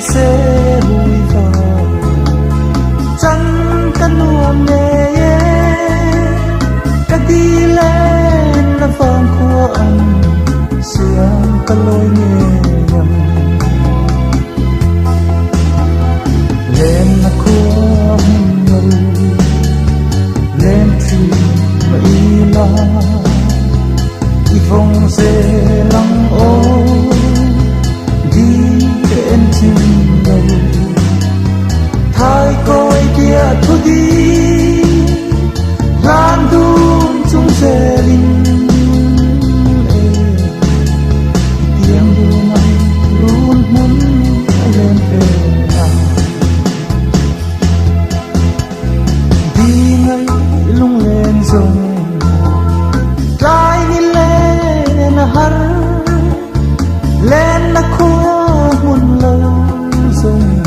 se hui va chan kan nuam ne ye ka di len na fang khua an siang ka loi ne yam len na khua no len tri ma ila i phong se lang o đi đến chim đâu thái coi kia thu đi lan đun chung xe linh tiếng đu này luôn muốn lên về đi ngay lung lên rồng trái đi lên har lên là khua muôn lâu rồng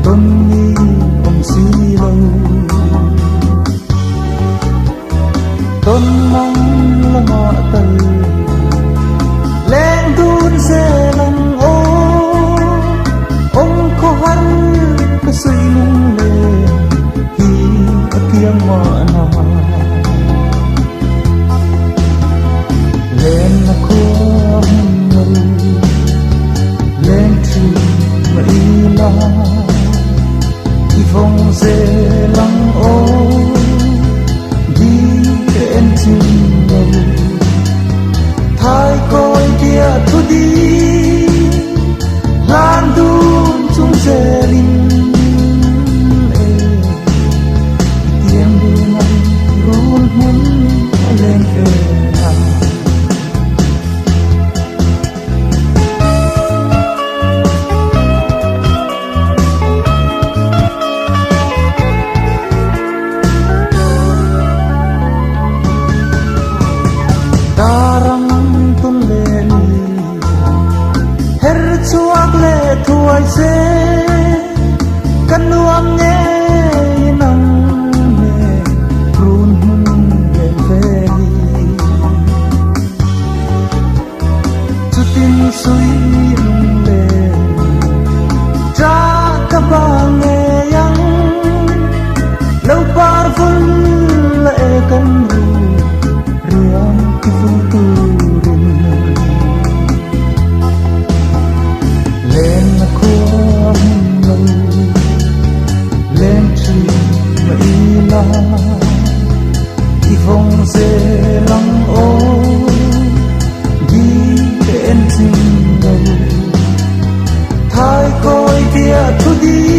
tôn ni ông si lâu tôn mong là ngọ tây lên đun xe lòng ô ông có hắn có suy lung lên khi ở kia ngọ nào lên là khua lâu lên tri mà y la y phong dê lăng ô đi đến chim đâu thái coi kia thu đi lan đun chung dê linh tiếng đu này luôn muốn lên về chuak le thuai se kan nuam ne nang ne run hun le ve chu tin sui le cha ka ba ne yang lo par ful le kan ru riam ki fu tu lên là khua lâu lên tri mà y la y phong dê lăng ô đi đến chim đâu thái coi kia thu đi